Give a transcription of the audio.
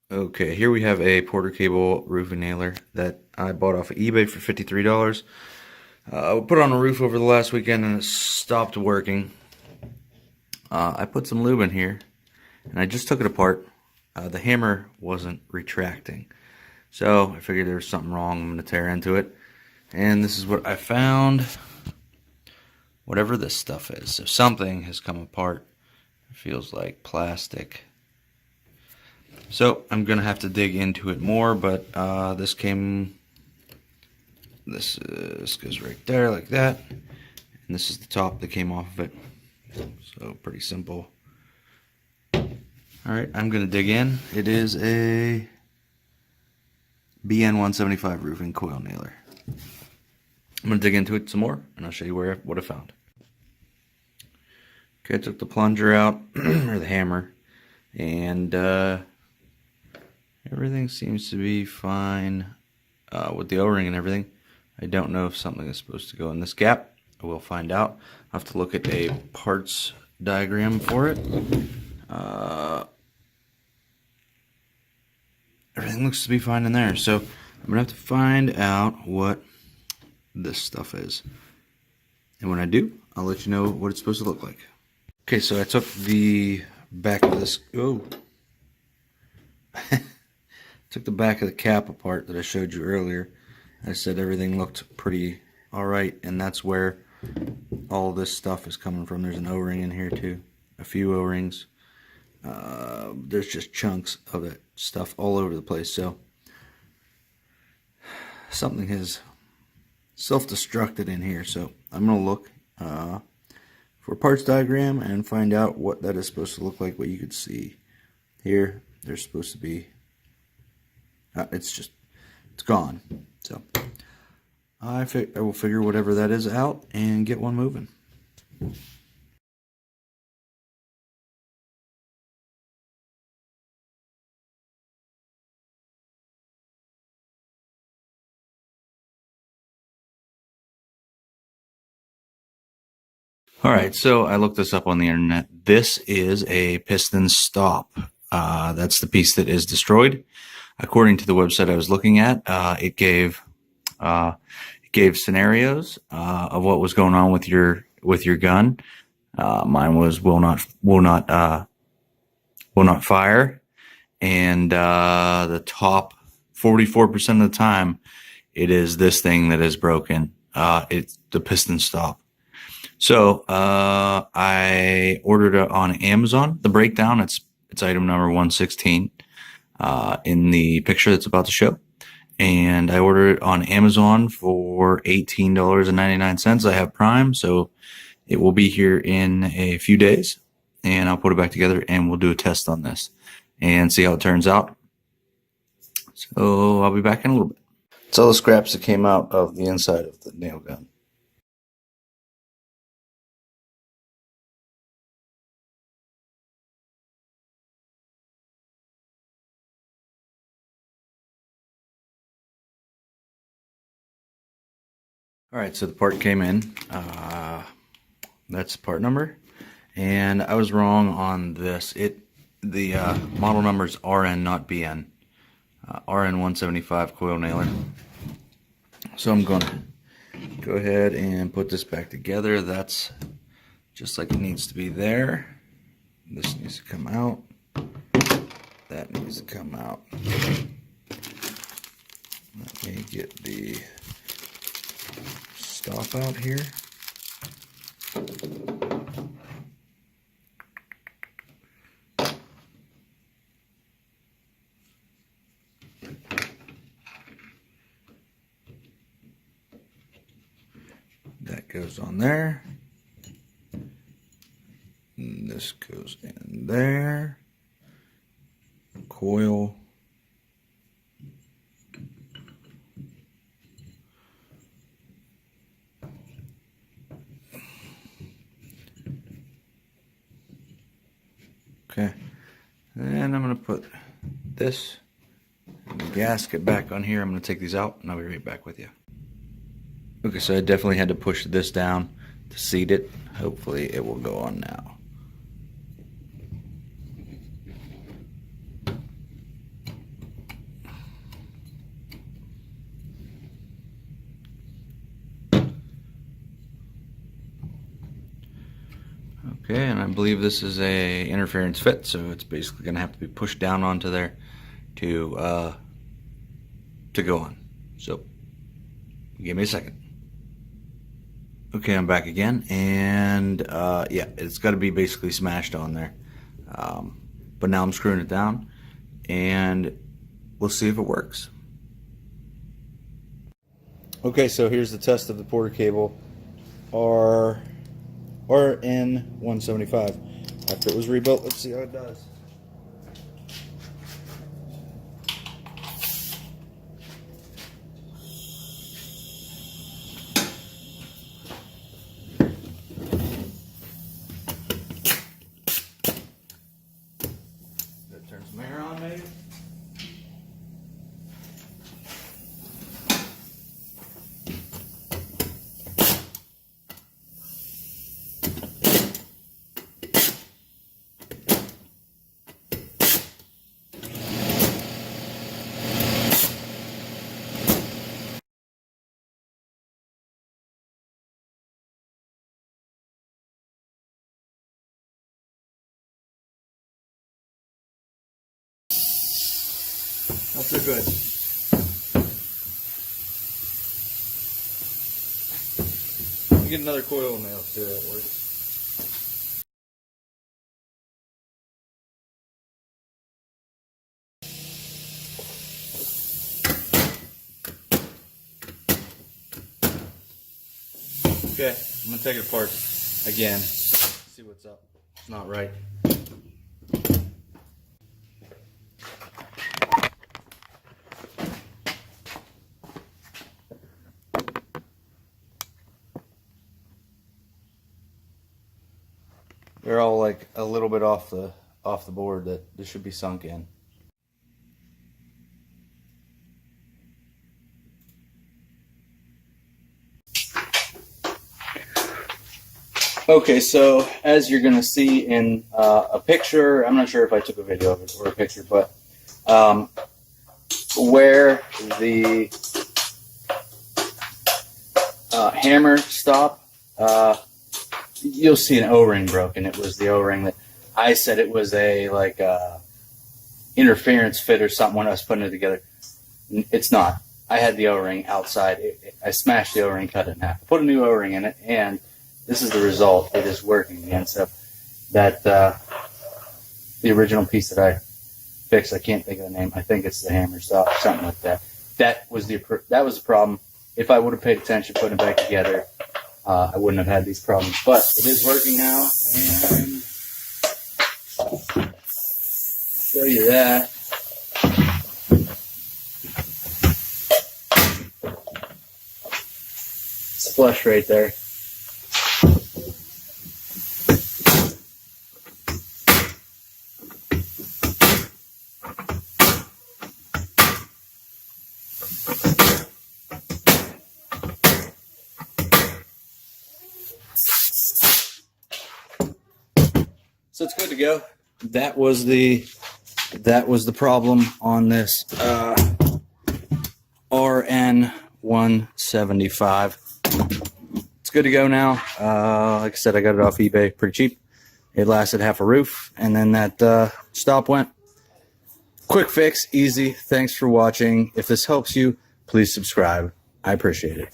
Okay, here we have a Porter cable roofing nailer that I bought off of eBay for $53. I put it on a roof over the last weekend and it stopped working. I put some lube in here and I just took it apart. The hammer wasn't retracting. So I figured there was something wrong. I'm going to tear into it. And this is what I found. Whatever this stuff is. So something has come apart. It feels like plastic. So I'm going to have to dig into it more, but this goes right there like that. And this is the top that came off of it. So pretty simple. Alright, I'm going to dig in. It is a RN175 roofing coil nailer. I'm going to dig into it some more, and I'll show you what I found. Okay, I took the plunger out, or the hammer, and everything seems to be fine with the O-ring and everything. I don't know if something is supposed to go in this gap. I will find out. I'll have to look at a parts diagram for it. Everything looks to be fine in there, so I'm going to have to find out what this stuff is. And when I do, I'll let you know what it's supposed to look like. Okay, so I took the back of this... Oh! Took the back of the cap apart that I showed you earlier. I said everything looked pretty alright, and that's where all this stuff is coming from. There's an O-ring in here too. A few O-rings. There's just chunks of it, stuff all over the place. So something has self-destructed in here. So I'm going to look for a parts diagram and find out what that is supposed to look like. What you could see here, there's supposed to be it's gone. So I will figure whatever that is out and get one moving. Alright, so I looked this up on the internet. This is a piston stop. That's the piece that is destroyed. According to the website I was looking at, it gave scenarios of what was going on with your gun. Mine was will not fire, and the top 44% of the time, it is this thing that is broken. It's the piston stop. So I ordered it on Amazon. The breakdown, it's item number 116 in the picture that's about to show. And I ordered it on Amazon for $18.99. I have Prime, so it will be here in a few days. And I'll put it back together and we'll do a test on this and see how it turns out. So I'll be back in a little bit. It's all the scraps that came out of the inside of the nail gun. Alright, so the part came in. That's the part number. And I was wrong on this. The model number is RN, not BN. RN175 coil nailer. So I'm going to go ahead and put this back together. That's just like it needs to be there. This needs to come out. That needs to come out. Let me get the stop out here. That goes on there. And this goes in there. Coil. Okay, and I'm going to put this and the gasket back on here. I'm going to take these out and I'll be right back with you. Okay, so I definitely had to push this down to seat it. Hopefully it will go on now. Okay, and I believe this is a interference fit, so it's basically going to have to be pushed down onto there to go on. So give me a second. Okay, I'm back again, and yeah, it's got to be basically smashed on there. But now I'm screwing it down, and we'll see if it works. Okay, so here's the test of the Porter cable, RN175. After it was rebuilt, let's see how it does. Turn some air on, maybe. Not so good. Get another coil nail so that works. Okay, I'm gonna take it apart again. See what's up. It's not right. They're all like a little bit off the board that this should be sunk in. Okay, so as you're gonna see in a picture, I'm not sure if I took a video of it or a picture, but where the hammer stopped, you'll see an O-ring broken. It was the O-ring that I said it was a like interference fit or something when I was putting it together. It's not. I had the O-ring outside. I smashed the O-ring, cut it in half, put a new O-ring in it, and this is the result. It is working again. So that the original piece that I fixed, I can't think of the name. I think it's the hammer stop, something like that. That was the problem. If I would have paid attention putting it back together, I wouldn't have had these problems. But it is working now, and I'll show you that. It's flush right there. So it's good to go. That was the problem on this RN175. It's good to go now. Like I said, I got it off eBay pretty cheap. It lasted half a roof, and then that stop went. Quick fix, easy. Thanks for watching. If this helps you, please subscribe. I appreciate it.